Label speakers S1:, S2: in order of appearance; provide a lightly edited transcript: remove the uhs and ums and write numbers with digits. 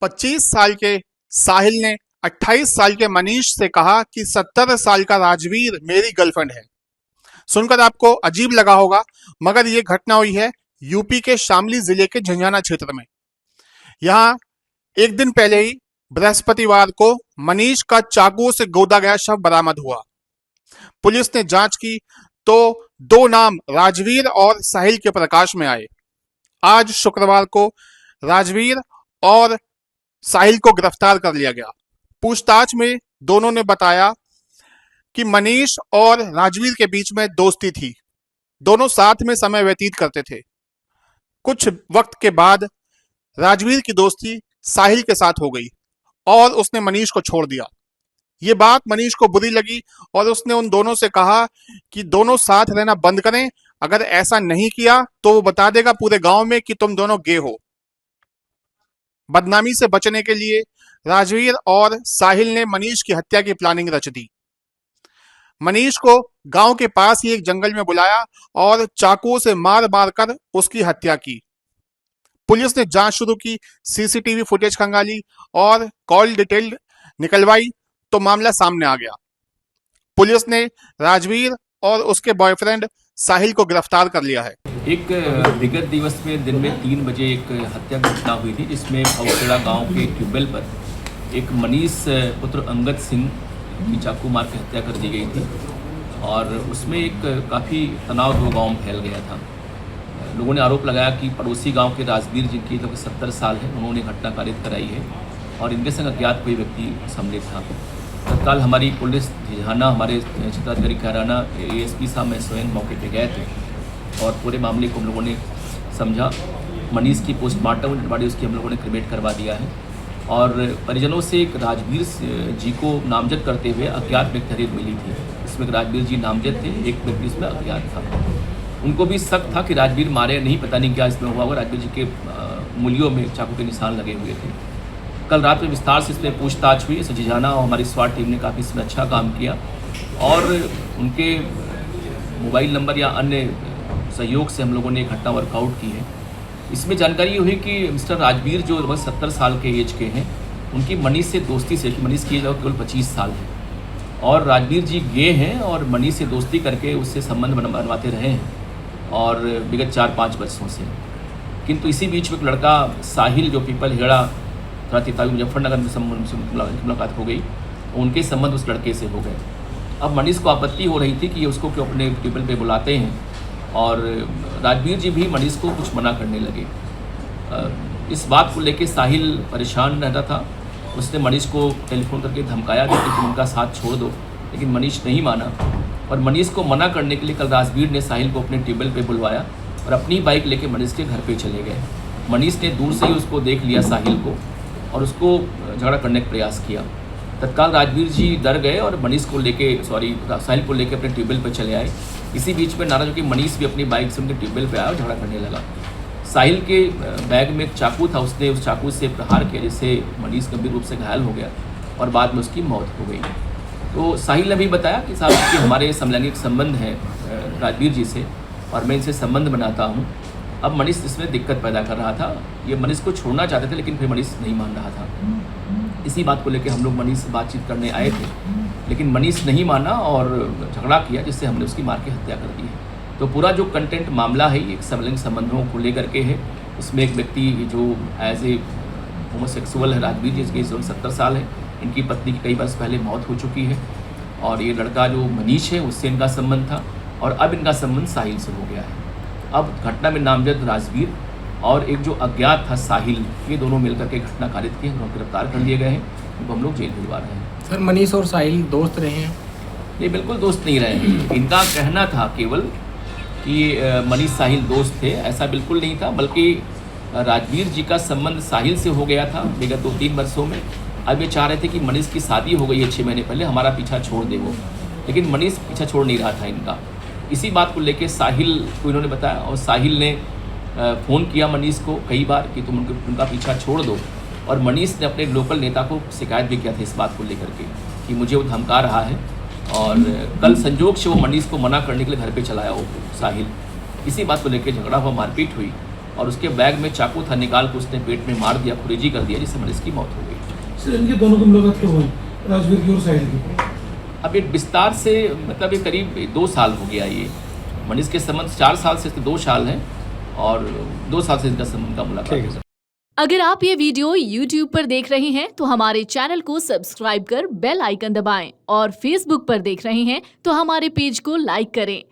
S1: 25 साल के साहिल ने 28 साल के मनीष से कहा कि 70 साल का राजवीर मेरी गर्लफ्रेंड है। सुनकर आपको अजीब लगा होगा, मगर यह घटना हुई है यूपी के शामली जिले के झंझाना क्षेत्र में। यहाँ एक दिन पहले ही बृहस्पतिवार को मनीष का चाकू से गोदा गया शव बरामद हुआ। पुलिस ने जांच की तो दो नाम राजवीर और साहिल के प्रकाश में आए। आज शुक्रवार को राजवीर और साहिल को गिरफ्तार कर लिया गया। पूछताछ में दोनों ने बताया कि मनीष और राजवीर के बीच में दोस्ती थी। दोनों साथ में समय व्यतीत करते थे। कुछ वक्त के बाद राजवीर की दोस्ती साहिल के साथ हो गई और उसने मनीष को छोड़ दिया। ये बात मनीष को बुरी लगी और उसने उन दोनों से कहा कि दोनों साथ रहना बंद करें। अगर ऐसा नहीं किया तो वो बता देगा पूरे गांव में कि तुम दोनों गे हो। बदनामी से बचने के लिए राजवीर और साहिल ने मनीष की हत्या की प्लानिंग रच दी। मनीष को गांव के पास ही एक जंगल में बुलाया और चाकुओं से मार मार कर उसकी हत्या की। पुलिस ने जांच शुरू की, सीसीटीवी फुटेज खंगाली और कॉल डिटेल निकलवाई तो मामला सामने आ गया। पुलिस ने राजवीर और उसके बॉयफ्रेंड साहिल को गिरफ्तार कर लिया है।
S2: एक विगत दिवस में दिन में 3 बजे एक हत्या की घटना हुई थी, जिसमें भवखेड़ा गांव के ट्यूबवेल पर एक मनीष पुत्र अंगद सिंह की चाकू मार के हत्या कर दी गई थी और उसमें एक काफ़ी तनाव दो गांव में फैल गया था। लोगों ने आरोप लगाया कि पड़ोसी गांव के राजवीर जिनकी जो 70 साल है, उन्होंने घटना कारित कराई है और इनके संग अज्ञात कोई व्यक्ति सम्मिलित था। तत्काल हमारी पुलिस झंझाना, हमारे क्षेत्राधिकारी खैराना, एएसपी साहब मैं स्वयं मौके पे गए थे और पूरे मामले को हम लोगों ने समझा। मनीष की पोस्टमार्टम बॉडी उसकी हम लोगों ने क्रिमेट करवा दिया है और परिजनों से एक राजवीर जी को नामजद करते हुए अज्ञात व्यक्ति हरीफ मिली थी। इसमें राजवीर जी नामजद थे, एक व्यक्ति इसमें अज्ञात था। उनको भी शक था कि राजवीर मारे नहीं, पता नहीं क्या इसमें हुआ होगा। राजवीर जी के उंगलियों में चाकू के निशान लगे हुए थे। कल रात में विस्तार से इसमें पूछताछ हुई। झंझाना और हमारी स्वाट टीम ने काफ़ी इसमें अच्छा काम किया और उनके मोबाइल नंबर या अन्य सहयोग से हम लोगों ने घटना वर्कआउट की है। इसमें जानकारी हुई कि मिस्टर राजवीर जो लगभग 70 साल के एज के हैं, उनकी मनीष से दोस्ती से, मनीष की एज केवल 25 साल है और राजवीर जी गे हैं और मनीष से दोस्ती करके उससे संबंध बनवाते रहे हैं और विगत 4-5 वर्षों से। किंतु इसी बीच में एक लड़का साहिल जो पीपल हेड़ा थोड़ा तितावी मुजफ्फरनगर में मुलाकात हो गई, उनके संबंध उस लड़के से हो गए। अब मनीष को आपत्ति हो रही थी कि ये उसको क्यों अपने टेबल पे बुलाते हैं और राजवीर जी भी मनीष को कुछ मना करने लगे। इस बात को लेके साहिल परेशान रहता था। उसने मनीष को टेलीफोन करके धमकाया कि तुम उनका साथ छोड़ दो, लेकिन मनीष नहीं माना और मनीष को मना करने के लिए कल राजवीर ने साहिल को अपने टेबल पे बुलवाया और अपनी बाइक लेके मनीष के घर पे चले गए। मनीष ने दूर से ही उसको देख लिया साहिल को और उसको झगड़ा करने का प्रयास किया। तत्काल राजवीर जी डर गए और मनीष को लेके साहिल को लेके अपने टेबल पर चले आए। इसी बीच में नाराज होकर मनीष भी अपनी बाइक से उनके टेबल पे आया और झगड़ा करने लगा। साहिल के बैग में एक चाकू था, उसने उस चाकू से प्रहार किया जिससे मनीष गंभीर रूप से घायल हो गया और बाद में उसकी मौत हो गई। तो साहिल ने भी बताया कि साहब कि हमारे समलैंगिक संबंध है राजवीर जी से और मैं इनसे संबंध बनाता हूँ। अब मनीष इसमें दिक्कत पैदा कर रहा था। ये मनीष को छोड़ना चाहते थे लेकिन फिर मनीष नहीं मान रहा था। इसी बात को लेकर हम लोग मनीष से बातचीत करने आए थे, लेकिन मनीष नहीं माना और झगड़ा किया, जिससे हमने उसकी मार के हत्या कर दी है। तो पूरा जो कंटेंट मामला है एक समलैंगिक संबंधों को लेकर के है। इसमें एक व्यक्ति जो एज ए होमोसेक्सुअल है, राजवीर जी, इसकी 70 साल है। इनकी पत्नी की कई वर्ष पहले मौत हो चुकी है और ये लड़का जो मनीष है उससे इनका संबंध था और अब इनका संबंध साहिल से हो गया है। अब घटना में नामजद राजवीर और एक जो अज्ञात था साहिल, ये दोनों मिलकर के घटना कारित की, उनको गिरफ्तार कर लिए गए हैं। उनको हम लोग जेल भिजवा रहे हैं।
S3: सर, मनीष और साहिल दोस्त रहे हैं?
S2: ये बिल्कुल दोस्त नहीं रहे हैं। इनका कहना था केवल कि मनीष साहिल दोस्त थे, ऐसा बिल्कुल नहीं था। बल्कि राजवीर जी का संबंध साहिल से हो गया था विगत 2-3 वर्षों में। अब ये चाह रहे थे कि मनीष की शादी हो गई है 6 महीने पहले, हमारा पीछा छोड़ दे वो, लेकिन मनीष पीछा छोड़ नहीं रहा था इनका। इसी बात को लेके साहिल को इन्होंने बताया और साहिल ने फ़ोन किया मनीष को कई बार कि तुम उनका पीछा छोड़ दो और मनीष ने अपने लोकल नेता को शिकायत भी किया था इस बात को लेकर के कि मुझे वो धमका रहा है और कल संजोग से वो मनीष को मना करने के लिए घर पे चलाया वो साहिल। इसी बात को लेकर झगड़ा हुआ, मारपीट हुई और उसके बैग में चाकू था, निकाल के उसने पेट में मार दिया, खुरेजी कर दिया, जिससे मनीष की मौत हो गई।
S4: सर इनके दोनों की मुलाकात कब हुई, राजवीर की और साहिल की?
S2: अब एक विस्तार से मतलब ये करीब 2 साल हो गया। ये मनीष के संबंध 4 साल से 2 साल हैं और 2 साल से इनका संबंध का मुलाकात हो।
S5: अगर आप ये वीडियो YouTube पर देख रहे हैं तो हमारे चैनल को सब्सक्राइब कर बेल आइकन दबाएं और Facebook पर देख रहे हैं तो हमारे पेज को लाइक करें।